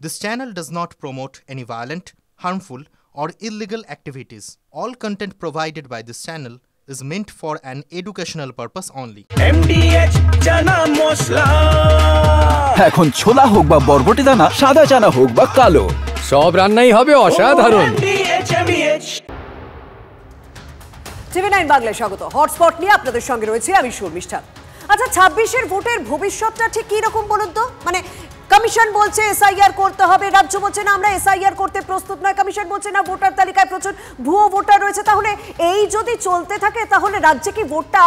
This channel does not promote any violent, harmful, or illegal activities. All content provided by this channel is meant for an educational purpose only. MDH chana masala এখন ছোলা হোক বা বরবটি দানা, সাদা চানা হোক বা কালো, সব রান্নাই হবে অসাধারণ। টিভি 9 বাংলায় স্বাগত। হটস্পট নিয়ে আপনাদের সঙ্গে রয়েছে আমি শর্মিষ্ঠা। আচ্ছা, 26-এর ভোটের ভবিষ্যৎটা ঠিক কি রকম বলুন তো? মানে কমিশন বলছে এসআইআর করতে হবে, রাজ্য বলছে না আমরা এসআইআর করতে প্রস্তুত নয়, কমিশন বলছে না ভোটার তালিকায় প্রচুর ভুয়ো ভোটার রয়েছে। তাহলে এই যদি চলতে থাকে তাহলে রাজ্যে কি ভোটটা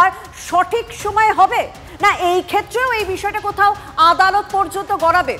সঠিক সময়ে হবে, না এই ক্ষেত্রেও এই বিষয়টা কোথাও আদালত পর্যন্ত গড়াবে?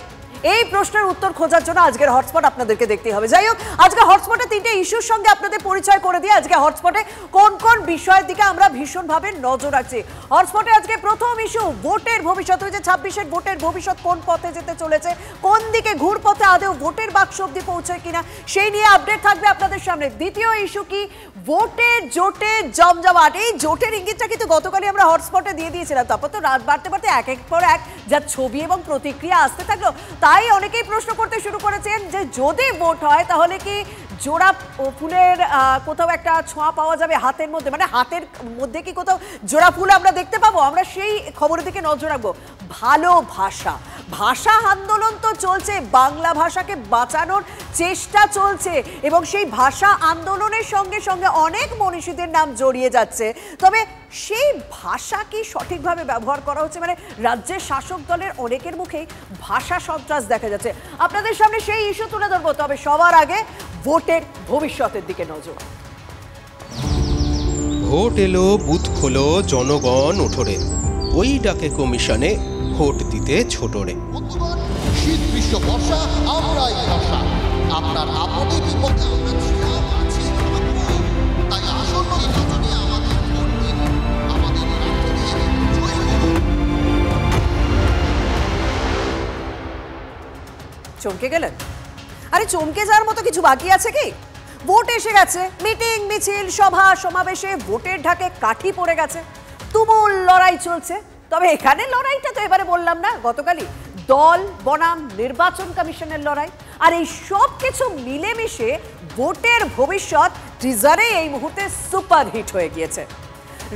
এই প্রশ্নের উত্তর খোঁজার জন্য আজকের হটস্পট আপনাদেরকে দেখতে হবে। যাই হোক, আজকে হটস্পটে 3টে ইস্যুর সঙ্গে আপনাদের পরিচয় করে দিয়ে আজকে হটস্পটে কোন কোন বিষয়ের দিকে আমরা ভীষণভাবে নজর রাখছি। হটস্পটে আজকে প্রথম ইস্যু ভোটের ভবিষ্যৎ। হয়েছে 26-এর ভোটের ভবিষ্যৎ কোন পথে যেতে চলেছে, কোন দিকে ঘুর পথে আদেও ভোটের বাক্স অব্দি পৌঁছয় কিনা, সেই নিয়ে আপডেট থাকবে আপনাদের সামনে। দ্বিতীয় ইস্যু কি, ভোটের জোটের জমজমাট। এই জোটের ইঙ্গিতটা কিন্তু গতকালই আমরা হটস্পটে দিয়ে দিয়েছিলাম, তারপর তো রাত বাড়তে বাড়তে এক এক পর এক যা ছবি এবং প্রতিক্রিয়া আসতে থাকলো, তাই অনেকেই প্রশ্ন করতে শুরু করেছেন যে যদি ভোট হয় তাহলে কি জোড়া ফুলের কোথাও একটা ছোঁয়া পাওয়া যাবে হাতের মধ্যে, মানে হাতের মধ্যে কি কোথাও জোড়া ফুল আমরা দেখতে পাবো? আমরা সেই খবরের দিকে নজর রাখবো। ভালো ভাষা, ভাষা আন্দোলন তো চলছে, বাংলা ভাষাকে বাঁচানোর চেষ্টা চলছে এবং সেই ভাষা আন্দোলনের সঙ্গে সঙ্গে অনেক মনীষীদের নাম জড়িয়ে যাচ্ছে। তবে সেই ভাষা কি সঠিকভাবে ব্যবহার করা হচ্ছে? মানে রাজ্যের শাসক দলের অনেকের মুখেই ভাষা সন্ত্রাস দেখা যাচ্ছে। আপনাদের সামনে সেই ইস্যু তুলে ধরবো, তবে সবার আগে ভোটের ভবিষ্যতের দিকে নজর। ভোট এলো, বুথ খোলো, জনগণ উঠোরে, ওই ডাকে কমিশনে ভোট দিতে ছোটরে। শীত গ্রীষ্ম বর্ষা আমরাই ভাষা, আপনার আপদে বিপদে আমরা ছিলাম, আছি, তাই আসন্ন নির্বাচনে আমাদের ভোট দিন, আমাদের জয় হোক। চমকে গেলেন? আরে চমকে যাওয়ার মতো কিছু বাকি আছে কি? ভোট এসে গেছে, মিটিং মিছিল সভা সমাবেশে ভোটের ঢাকে কাঠি পড়ে গেছে, তুমুল লড়াই চলছে। তবে এখানে লড়াইটা তো এবারে বললাম না, গতকালই দল বনাম নির্বাচন কমিশনের লড়াই। আর এই সব কিছু মিলেমিশে ভোটের ভবিষ্যৎ টিজারে এই মুহূর্তে সুপারহিট হয়ে গিয়েছে।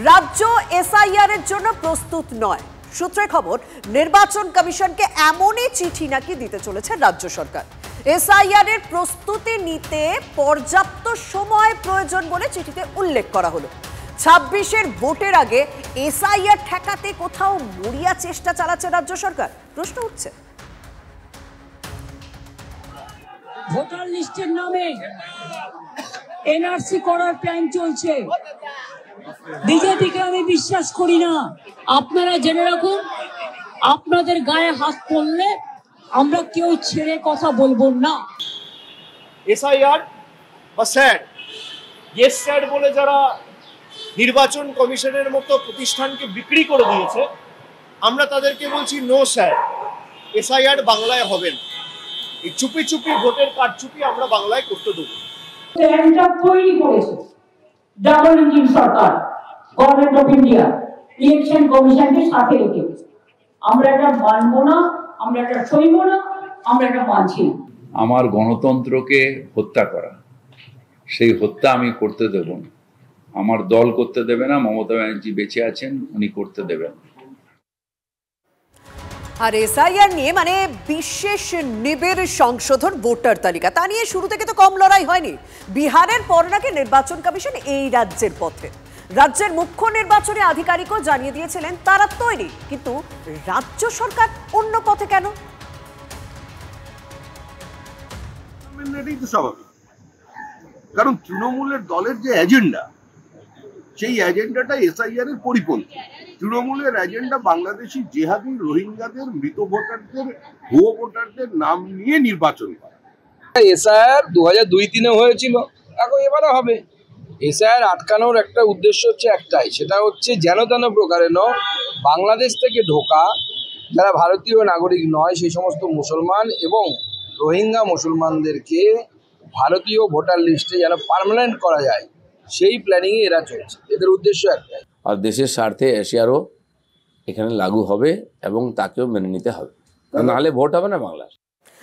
রাজ্য এসআইআর এর জন্য প্রস্তুত নয়। সূত্রে খবর, নির্বাচন কমিশনকে এমনই চিঠি নাকি দিতে চলেছে রাজ্য সরকার। এসআইআর এর প্রস্তুতি নিতে পর্যাপ্ত সময় প্রয়োজন বলে চিঠিতে উল্লেখ করা হলো। 26-এর ভোটের আগে এসআইআর ঠেকাতে কোথাও মরিয়া চেষ্টা চালাচ্ছে রাজ্য সরকার? প্রশ্ন উঠছে। ভোটার লিস্টের নামে এনআরসি করার প্ল্যান চলছে। বিজেপিকে আমি বিশ্বাস করি না। আপনারা জেনে রাখুন, আপনাদের গায়ে হাত পড়লে আমরা কেউ ছেড়ে কথা বলবো না। এসআইআর বা স্যাড, ইয়েস স্যাড বলে যারা নির্বাচন কমিশনের মতো প্রতিষ্ঠানকে বিক্রি করে দিয়েছে, আমরা তাদেরকে বলছি নো স্যার, এসআইআর বাংলায় হবে না। এই চুপি চুপি ভোটের কারচুপি আমরা বাংলায় করতে দেবো। তৈরি করেছে double engine Sarkar, government of India, election কমিশনকে সাথে রেখে। আমরা এটা মানবো না, আমরা এটা সইব না, আমরা এটা মানছি না। আমার গণতন্ত্রকে হত্যা করা, সেই হত্যা আমি করতে দেব না। আমার দল করতে দেবে না, মমতা ব্যানার্জি বেঁচে আছেন, উনি করতে দেবেন। আর এসআইআর নিয়ে মানে বিশেষ নিবিড় সংশোধন ভোটার তালিকা, তা নিয়ে শুরু থেকে তো কম লড়াই হয়নি। বিহারের পর নাকি নির্বাচন কমিশন এই রাজ্যের পথে। রাজ্যের মুখ্য নির্বাচনী আধিকারিকও জানিয়ে দিয়েছিলেন তারা তৈরি, কিন্তু রাজ্য সরকার অন্য পথে কেন? স্বাভাবিক, কারণ তৃণমূলের দলের যে এজেন্ডা, সেই এজেন্ডাটা এসআইআর এর পরিপন্থী। তৃণমূলের এজেন্ডা বাংলাদেশি জেহাদি রোহিঙ্গাদের, মৃত ভোটারদের, ভুয়ো ভোটারদের নাম নিয়ে নির্বাচন করা। এসআইআর 2002-3 হয়েছিল, এখন এবারে হবে। এসআইআর আটকানোর একটা উদ্দেশ্য হচ্ছে একটাই, সেটা হচ্ছে যেন তেন প্রকারে বাংলাদেশ থেকে ঢোকা যারা ভারতীয় নাগরিক নয় সেই সমস্ত মুসলমান এবং রোহিঙ্গা মুসলমানদেরকে ভারতীয় ভোটার লিস্টে যেন পার্মানেন্ট করা যায়, সেই প্ল্যানিংয়ে এরা চলছে। এদের উদ্দেশ্য একটাই। আর দেশের স্বার্থে এশিয়ারও এখানে লাগু হবে এবং তাকেও মেনে নিতে হবে, নাহলে ভোট হবে না বাংলার।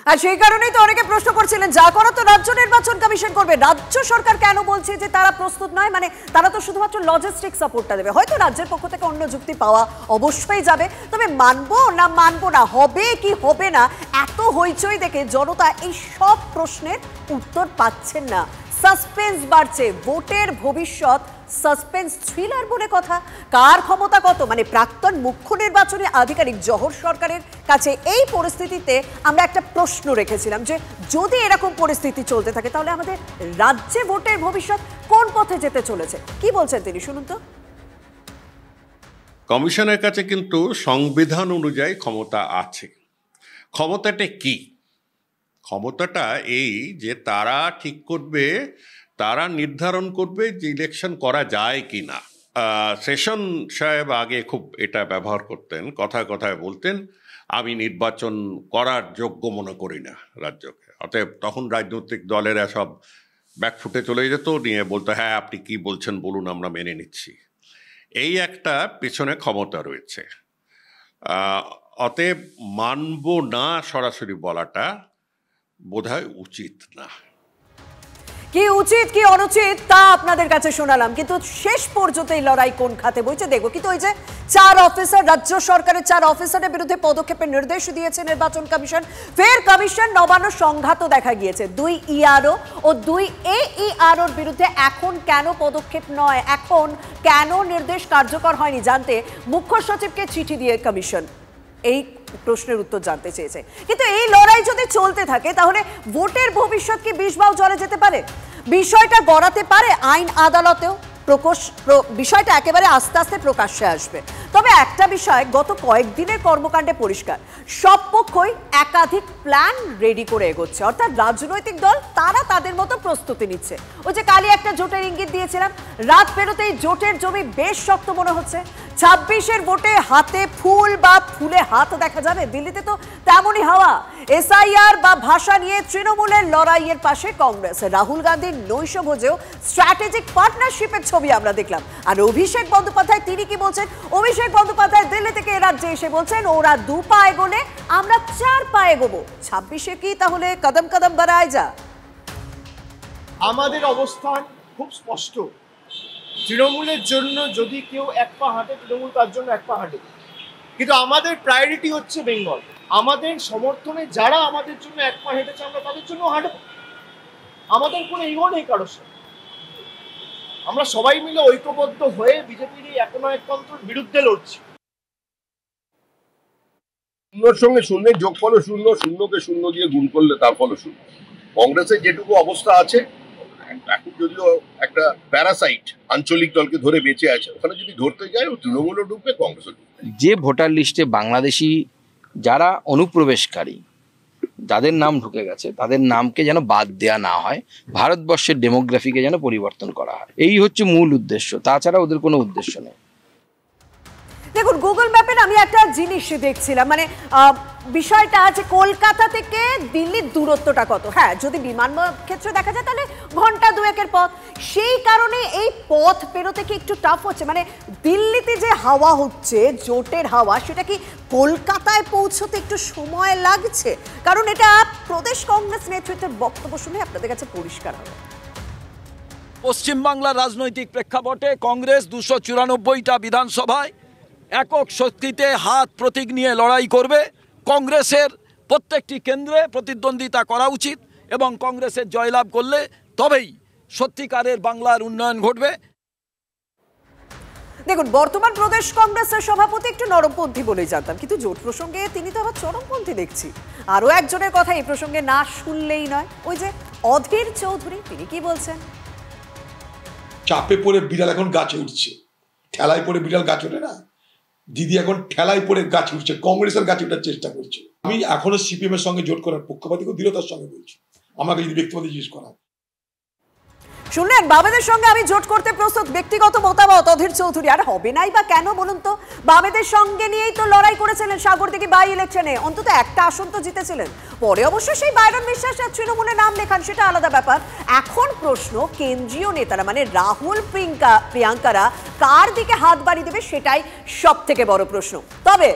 আর সেই কারণেই তো অনেকে প্রশ্ন করছিলেন যা করা তো রাজ্য নির্বাচন কমিশন করবে, রাজ্য সরকার কেন বলছে যে তারা প্রস্তুত নয়? মানে তারা তো শুধুমাত্র লজিস্টিক সাপোর্টটা দেবে, হয়তো রাজ্যের পক্ষ থেকে অন্য যুক্তি পাওয়া অবশ্যই যাবে, তবে মানবো না হবে কি হবে না এত হইচই দেখে জনতা এই সব প্রশ্নের উত্তর পাচ্ছেন না। সাসপেন্স বাড়ছে, ভোটের ভবিষ্যৎ সাসপেন্স থ্রিলার বলে কথা। কার ক্ষমতা কত, মানে প্রাক্তন মুখ্য নির্বাচনী আধিকারিক জহর সরকারের কাছে এই পরিস্থিতিতে আমরা একটা প্রশ্ন রেখেছিলাম যে যদি এরকম পরিস্থিতি চলতে থাকে তাহলে আমাদের রাজ্যে ভোটের ভবিষ্যৎ কোন পথে যেতে চলেছে, কি বলছেন তিনি, শুনুন তো। কমিশনের কাছে কিন্তু সংবিধান অনুযায়ী ক্ষমতা আছে। ক্ষমতাটা কি? ক্ষমতাটা এই যে তারা ঠিক করবে, তারা নির্ধারণ করবে যে ইলেকশন করা যায় কি না। সেশন সাহেব আগে খুব এটা ব্যবহার করতেন, কথায় কথায় বলতেন আমি নির্বাচন করার যোগ্য মনে করি না রাজ্যকে। অতএব তখন রাজনৈতিক দলেরা সব ব্যাকফুটে চলে যেত, নিয়ে বলতো হ্যাঁ আপনি কি বলছেন বলুন আমরা মেনে নিচ্ছি। এই একটা পেছনে ক্ষমতা রয়েছে। অতএব মানব না সরাসরি বলাটা বোধহয় উচিত না। কি উচিত কি অনুচিত তা আপনাদের কাছে শোনালাম, কিন্তু শেষ পর্যন্ত এই লড়াই কোন খাতে বইছে দেখো। কিন্তু ওই যে 4 অফিসার, রাজ্য সরকারের 4 অফিসারের বিরুদ্ধে পদক্ষেপের নির্দেশ দিয়েছে নির্বাচন কমিশন। ফের কমিশন নবান্ন সংঘাত দেখা গিয়েছে। 2 ইআরও ও 2 AEROর বিরুদ্ধে এখন কেন পদক্ষেপ নয়, এখন কেন নির্দেশ কার্যকর হয়নি জানতে মুখ্য সচিবকে চিঠি দিয়ে কমিশন এই প্রশ্নের উত্তর জানতে চেয়েছে। কিন্তু এই লড়াই যদি চলতে থাকে তাহলে ভোটের ভবিষ্যৎ কি বিষবাও জলে যেতে পারে? বিষয়টা গড়াতে পারে আইন আদালতেও, বিষয়টা একেবারে আস্তে আস্তে প্রকাশ্যে আসবে। তবে একটা বিষয় গত কয়েকদিনের কর্মকাণ্ডে পরিষ্কার, সব পক্ষই একাধিক প্ল্যান রেডি করে এগোচ্ছে, অর্থাৎ রাজনৈতিক দল তারা তাদের মতো প্রস্তুতি নিচ্ছে। ওই যে কালই একটা জোটের ইঙ্গিত দিয়েছিলাম, রাত পেরোতেই জোটের জমি বেশ শক্ত মনে হচ্ছে। 26-এর ভোটে হাতে ফুল বা ফুলে হাত দেখা যাবে, দিল্লিতে তো তেমনই হাওয়া। এসআইআর বা ভাষা নিয়ে তৃণমূলের লড়াইয়ের পাশে কংগ্রেস, রাহুল গান্ধীর নৈশভোজেও স্ট্র্যাটেজিক পার্টনারশিপের ছবি আমরা দেখলাম। আর অভিষেক বন্দ্যোপাধ্যায় তিনি কি বলছেন? অভিষেক বন্দ্যোপাধ্যায় দিল্লি থেকে রাজ্যে এসে বলছেন ওরা 2 পা এগোলে আমরা 4 পা এগোবো। 26-এ কি তাহলে কদম কদম বাড়ায় যা? আমাদের অবস্থান খুব স্পষ্ট, তৃণমূলের জন্য যদি কেউ 1 পা হাঁটে তৃণমূল তার জন্য 1 পা হাঁটে, কিন্তু আমাদের প্রায়োরিটি হচ্ছে বেঙ্গল। আমাদের সমর্থনে যারা আমাদের জন্য 1 পা হেঁটেছে আমরা তাদের জন্য হাঁটবো। আমাদের কোনো ইগো নেই কারোর সাথে। আমরা সবাই মিলে ঐক্যবদ্ধ হয়ে বিজেপির এই একনায়কতন্ত্রের বিরুদ্ধে লড়ছি। শূন্যর সঙ্গে শূন্যের যোগফলও শূন্য, শূন্যকে শূন্য দিয়ে গুণ করলে তার ফলও শূন্য। কংগ্রেসের যেটুকু অবস্থা আছে এখন, যদিও একটা প্যারাসাইট আঞ্চলিক দলকে ধরে বেঁচে আছে, ওখানে যদি ধরতে যায় ও তৃণমূলও ডুববে, কংগ্রেসও ডুববে। যে ভোটার লিস্টে বাংলাদেশি যারা অনুপ্রবেশকারী যাদের নাম ঢুকে গেছে তাদের নামকে যেন বাদ দেয়া না হয়, ভারতবর্ষের ডেমোগ্রাফিকে যেন পরিবর্তন করা হয়, এই হচ্ছে মূল উদ্দেশ্য। তাছাড়া ওদের কোনো উদ্দেশ্য নেই। দেখুন গুগল ম্যাপে আমি একটা জিনিস দেখছিলাম, মানে বিষয়টা যে কলকাতা থেকে দিল্লির দূরত্বটা কত। হ্যাঁ, যদি বিমান ক্ষেত্রে দেখা যায় তাহলে ঘন্টা 2-এর পথ। সেই কারণে এই পথ পেরোতে কি একটু টাফ হচ্ছে, মানে দিল্লিতে যে হাওয়া হচ্ছে জোটের হাওয়া, সেটা কি কলকাতায় পৌঁছতে একটু সময় লাগছে? কারণ এটা প্রদেশ কংগ্রেস নেতৃত্বের বক্তব্য শুনে আপনাদের কাছে পরিষ্কার হবে। পশ্চিমবাংলার রাজনৈতিক প্রেক্ষাপটে কংগ্রেস 294টা বিধানসভায় একক শক্তিতে হাত প্রতীক নিয়ে লড়াই করবে। কংগ্রেসের প্রত্যেকটি কেন্দ্রে প্রতিদ্বন্দ্বিতা করা উচিত এবং কংগ্রেসের জয়লাভ করলে তবেই সত্যিকারের বাংলার উন্নয়ন ঘটবে। দেখুন, বর্তমান প্রদেশ কংগ্রেসের সভাপতি একটু নরমপন্থী বলেই জানতাম, কিন্তু জোট প্রসঙ্গে তিনি তো আবার চরমপন্থী দেখছি। আরও একজনের কথা এই প্রসঙ্গে না শুনলেই নয়, ওই যে অধীর চৌধুরী, তিনি কি বলছেন? চাপে পড়ে বিড়াল এখন গাছে উঠছে, ঠেলায় পড়ে বিড়াল গাছ ওঠে না। দিদি এখন ঠেলায় পড়ে গাছ উঠছে, কংগ্রেসের গাছ ওঠার চেষ্টা করছে। আমি এখনো সিপিএম এর সঙ্গে জোট করার পক্ষপাতী দৃঢ়তার সঙ্গে বলছি, আমাকে যদি ব্যক্তিগত জিজ্ঞেস করা। শুনলেন, বামেদের সঙ্গে আমি জোট করতে প্রস্তুত, ব্যক্তিগত মতামত অধীর চৌধুরী। আর হবে নাই বা কেন বলুন তো? বামেদের সঙ্গে নিয়েই তো লড়াই করেছিলেন সাগরদিঘি বাই ইলেকশনে, অন্তত একটা আসন তো জিতেছিলেন। পরে অবশ্য সেই বাইরন বিশ্বাস আর তৃণমূলে নাম লেখান, সেটা আলাদা ব্যাপার। এখন প্রশ্ন, কেন্দ্রীয় নেতারা মানে রাহুল প্রিয়াঙ্কারা কার দিকে হাত বাড়িয়ে দেবে, সেটাই সব থেকে বড় প্রশ্ন। তবে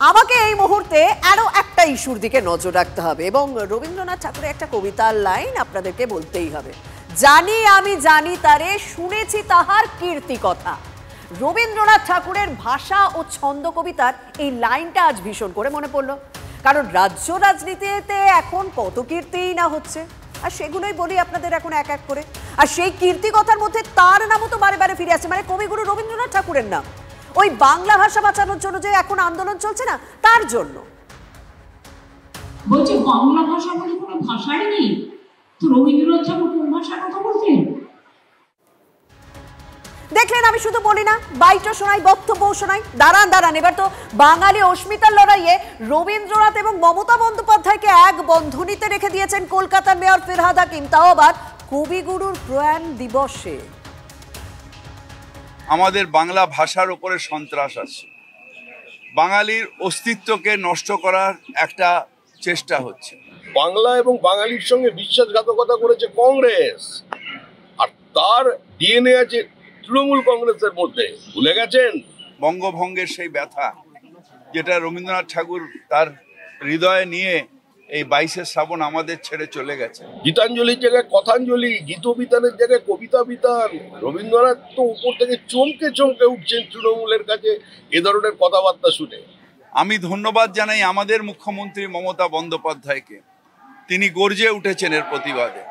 আমাকে এই মুহূর্তে আরো একটা ইস্যুর দিকে নজর রাখতে হবে এবং রবীন্দ্রনাথ ঠাকুরের একটা কবিতার লাইন আপনাদেরকে বলতেই হবে। জানি আমি জানি তারে, শুনেছি তাহার কীর্তি কথা। রবীন্দ্রনাথ ঠাকুরের ভাষা ও ছন্দ কবিতার এই লাইনটা আজ ভীষণ করে মনে পড়লো, কারণ রাজ্য রাজনীতিতে এখন কত কীর্তিই না হচ্ছে, আর সেগুলোই বলি আপনাদের এখন এক এক করে। আর সেই কীর্তি কথার মধ্যে তার নামও তো বারে বারে ফিরে আসছে, মানে কবিগুরু রবীন্দ্রনাথ ঠাকুরের নাম। ওই বাংলা ভাষা বাঁচানোর জন্য যে এখন আন্দোলন চলছে না, তার জন্য বলছে বাংলা ভাষা বলে কোনো ভাষাই নেই, তো রবীন্দ্রনাথ ঠাকুর কোন ভাষার কথা বলতেন? দেখলেন, আমি শুধু বলি না, বাইটও শোনাই, বক্তব্য শোনাই। দাঁড়ান, এবার তো বাঙালি অস্মিতার লড়াইয়ে রবীন্দ্রনাথ এবং মমতা বন্দ্যোপাধ্যায়কে এক বন্ধনীতে রেখে দিয়েছেন কলকাতার মেয়র ফিরহাদ হাকিম, তাও আবার কবিগুরুর প্রয়াণ দিবসে। আমাদের বাংলা ভাষার উপরে সন্ত্রাস আছে, বাঙালির অস্তিত্বকে নষ্ট করার একটা চেষ্টা হচ্ছে। বাংলা এবং বাঙালির সঙ্গে বিশ্বাসঘাতকতা করেছে কংগ্রেস, আর তার ডিএনএ আছে তৃণমূল কংগ্রেসের মধ্যে। ভুলে গেছেন বঙ্গভঙ্গের সেই ব্যথা যেটা রবীন্দ্রনাথ ঠাকুর তার হৃদয়ে নিয়ে এই 22শে শ্রাবণ আমাদের ছেড়ে চলে গেছে। গীতাঞ্জলির জায়গায় কথাঞ্জলি, গীত বিতানের জায়গায় কবিতা বিতান। রবীন্দ্রনাথ তো উপর থেকে চমকে চমকে উঠছেন তৃণমূলের কাছে এ ধরনের কথাবার্তা শুনে। আমি ধন্যবাদ জানাই আমাদের মুখ্যমন্ত্রী মমতা বন্দ্যোপাধ্যায়কে, তিনি গর্জে উঠেছেন এর প্রতিবাদে।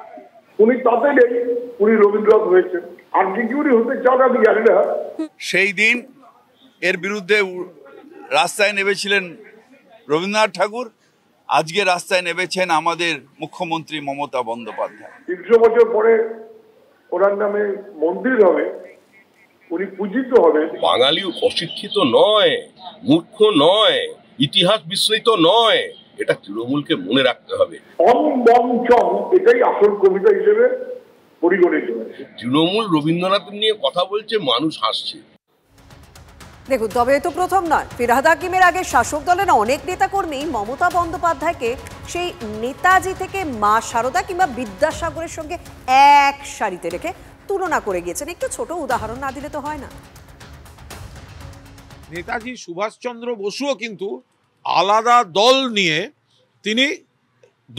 উনি তাতে নেই, উনি রবীন্দ্রনাথ হয়েছেন, আর কি কি উনি হতে চান আমি জানি না। সেই দিন এর বিরুদ্ধে রাস্তায় নেমেছিলেন রবীন্দ্রনাথ ঠাকুর, আজকে রাস্তায় নেমেছেন আমাদের মুখ্যমন্ত্রী মমতা বন্দ্যোপাধ্যায়। 300 বছর পরে ওনার নামে মন্দির হবে, উনি পূজিত হবে। বাঙালি অশিক্ষিত নয়, মূর্খ নয়, ইতিহাস বিস্মৃত নয়, এটা তৃণমূলকে মনে রাখতে হবে। এটাই আসল কবিতা হিসেবে পরিগণিত হয়েছে। তৃণমূল রবীন্দ্রনাথ নিয়ে কথা বলছে, মানুষ হাসছে। দেখুন, তবে তো প্রথম নয়, ফিরহাদ হাকিমের আগে শাসক দলের অনেক নেতাকর্মী মমতা বন্দ্যোপাধ্যায়কে সেই নেতাজি থেকে মা শারদা কিংবা বিদ্যাসাগরের সঙ্গে এক সারিতে রেখে তুলনা করে গিয়েছেন। একটু ছোট উদাহরণ না দিলে তো হয় না। নেতাজি সুভাষচন্দ্র বসুও কিন্তু আলাদা দল নিয়ে তিনি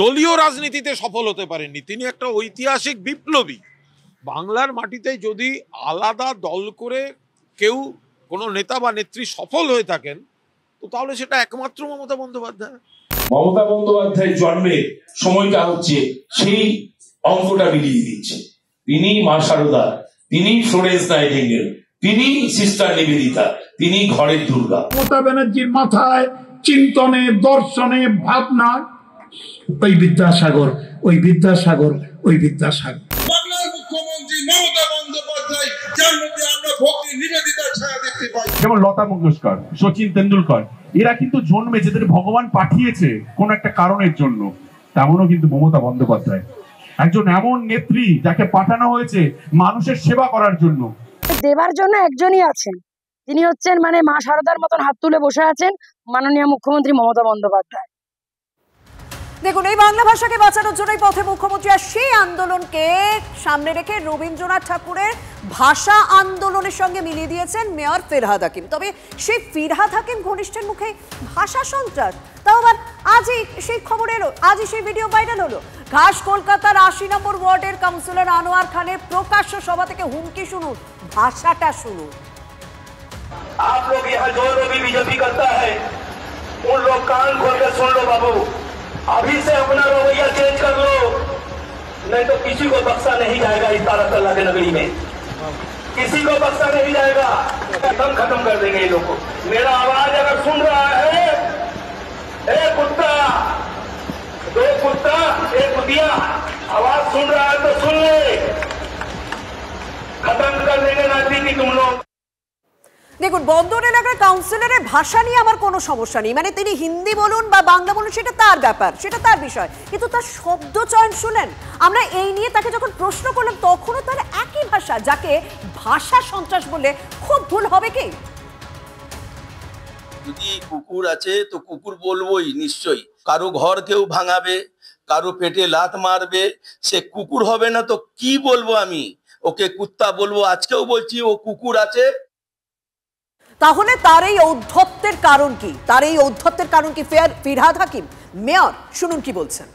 দলীয় রাজনীতিতে সফল হতে পারেননি, তিনি একটা ঐতিহাসিক বিপ্লবী। বাংলার মাটিতে যদি আলাদা দল করে কেউ কোনো নেতা বা নেত্রী সফল হয়ে থাকেন, তো তাহলে সেটা একমাত্র মমতা বন্দ্যোপাধ্যায়। মমতা বন্দ্যোপাধ্যায়ের জন্মের সময়টা হচ্ছে সেই অঙ্কটা মিলিয়ে দিচ্ছে। তিনি মা শারদা, তিনি ফ্লোরেন্স নাইটিঙ্গেল, তিনি সিস্টার নিবেদিতা, তিনি ঘরের দুর্গা। মমতা ব্যানার্জির মাথায় চিন্তনে, দর্শনে, ভাবনা ওই বিদ্যাসাগর, ওই বিদ্যাসাগর, ওই বিদ্যাসাগর। বাংলার মুখ্যমন্ত্রী মমতা বন্দ্যোপাধ্যায়, যার মধ্যে আমরা ভক্তি নিবেদিতার ছায়া দেখতে পাই। যেমন লতা মঙ্গেশকর, সচিন তেন্ডুলকর, এরা কিন্তু জন্মে যাদের ভগবান পাঠিয়েছে কোন একটা কারণের জন্য, তেমনও কিন্তু মমতা বন্দ্যোপাধ্যায় একজন এমন নেত্রী যাকে পাঠানো হয়েছে মানুষের সেবা করার জন্য। দেবার জন্য একজনই আছেন, তিনি হচ্ছেন মানে মা শারদার মতন হাত তুলে বসে আছেন মাননীয় মুখ্যমন্ত্রী মমতা বন্দ্যোপাধ্যায়। দেখুন, এই বাংলা ভাষাকে বাঁচানোর জন্যই পথে মুখ্যমন্ত্রী, আর সেই আন্দোলনকে সামনে রেখে রবীন্দ্রনাথ ঠাকুরের ভাষা আন্দোলনের সঙ্গে মিলিয়ে দিয়েছেন মেয়র ফিরহাদ হাকিম। তবে সেই ফিরহাদ হাকিম ঘনিষ্ঠের মুখে ভাষা সন্ত্রাস, তাও আবার আজই সেই খবর এলো, আজই সেই ভিডিও ভাইরাল হলো। ঘাস কলকাতার 80 নম্বর ওয়ার্ডের কাউন্সিলর আনোয়ার খানের প্রকাশ্য সভা থেকে হুমকি শুনুন, ভাষাটা শুনুন। आप लोग यहाँ जो लोग भी बीजेपी करता है, उन लोग कान खोल कर सुन लो बाबू, अभी से अपना रवैया चेंज कर लो, नहीं तो किसी को बख्शा नहीं जाएगा इस तारक अल्लाह के नगरी में, किसी को बख्शा नहीं जाएगा, खत्म कर देंगे ये लोग को। मेरा आवाज अगर सुन रहा है, ए कुत्ता, दो कुत्ता एक कुतिया, आवाज सुन रहा है तो सुन ले, खत्म कर देंगे राजनीति तुम लोग। দেখুন, বন্দর এলাকার কাউন্সিলরের ভাষা নিয়ে আমার কোনো সমস্যা নেই, মানে তিনি হিন্দি বলুন বা বাংলা বলুন সেটা তার ব্যাপার, সেটা তার বিষয়, কিন্তু তার শব্দ চয়ন শুনেন। আমরা এই নিয়ে তাকে যখন প্রশ্ন করলাম, তখনও তার একই ভাষা, যাকে ভাষা সন্ত্রাস বললে খুব ভুল হবে কি? যদি কুকুর আছে তো কুকুর বলবোই নিশ্চয়ই, কারো ঘর কেউ ভাঙাবে, কারো পেটে লাত মারবে, সে কুকুর হবে না তো কি বলবো আমি? ওকে কুত্তা বলবো, আজকেও বলছি ও কুকুর আছে। তাহলে তার এই ঔদ্ধত্যের কারণ কি? তার এই ঔদ্ধত্যের কারণ কি ফিরহাদ হাকিম? মেয়র শুনুন কি বলছেন।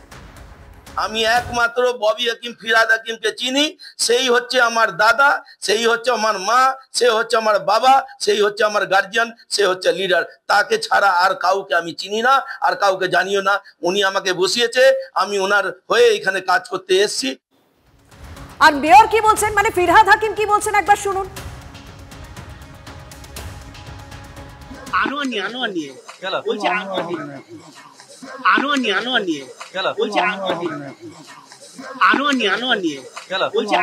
আমি একমাত্র ববি হাকিম ফিরহাদ হাকিমকে চিনি, সেই হচ্ছে আমার দাদা, সেই হচ্ছে আমার মা, সে হচ্ছে আমার বাবা, সেই হচ্ছে আমার গার্জিয়ান, সে হচ্ছে লিডার। তাকে ছাড়া আর কাউকে আমি চিনি না, আর কাউকে জানিও না। উনি আমাকে বসিয়েছে, আমি ওনার হয়ে এখানে কাজ করতে এসেছি। আর মেয়র কি বলছেন, মানে ফিরহাদ হাকিম কি বলছেন একবার শুনুন। আনোয়ার নিয়ে বলছে আনোয়ার নিয়ে বলছে আনোয়ার নিয়ে বলছে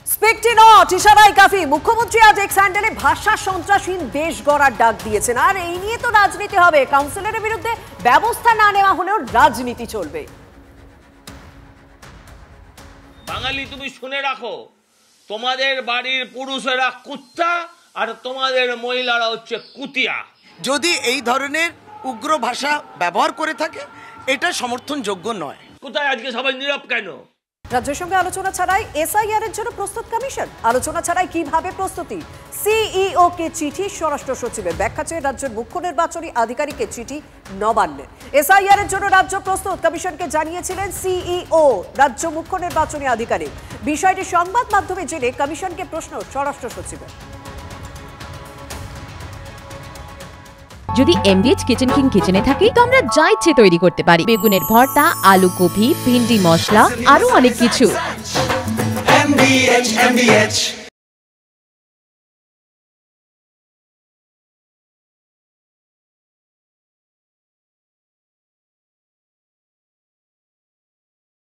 স্পিকটি নট, ইশারাই কাফি। মুখ্যমন্ত্রী আজ এক্স হ্যান্ডেলে ভাষা সন্ত্রাসহীন দেশ গড়ার ডাক দিয়েছেন, আর এই নিয়ে তো রাজনীতি হবে। কাউন্সিলরের বিরুদ্ধে ব্যবস্থা না নেওয়া হলেও রাজনীতি চলবে। বাঙালি তুমি শুনে রাখো, তোমাদের বাড়ির পুরুষেরা কুত্তা আর তোমাদের মহিলারা হচ্ছে কুতিয়া। যদি এই ধরনের উগ্র ভাষা ব্যবহার করে থাকে এটা সমর্থনযোগ্য নয়। কোথায় আজকে সবাই নীরব কেন? রাজ্যের সঙ্গে আলোচনা ছাড়াই এসআইআর এর জন্য প্রস্তুত কমিশন। আলোচনা ছাড়াই কিভাবে প্রস্তুতি? সিইও কে চিঠি স্বরাষ্ট্র সচিবের, ব্যাখ্যা চেয়ে রাজ্যের মুখ্য নির্বাচনী আধিকারিকের চিঠি নবান্নের। এসআইআর এর জন্য রাজ্য প্রস্তুত, কমিশনকে জানিয়েছিলেন সিইও রাজ্য মুখ্য নির্বাচনী আধিকারিক। বিষয়টি সংবাদ মাধ্যমে জেনে কমিশনকে প্রশ্ন স্বরাষ্ট্র সচিবের। যদি এমডিএচ কিচেন কিং কিচেনে থাকে তো আমরা যা ইচ্ছে তৈরি করতে পারি। বেগুনের ভর্তা, আলু কপি, ভিন্ডি মশলা, আরো অনেক কিছু। MDH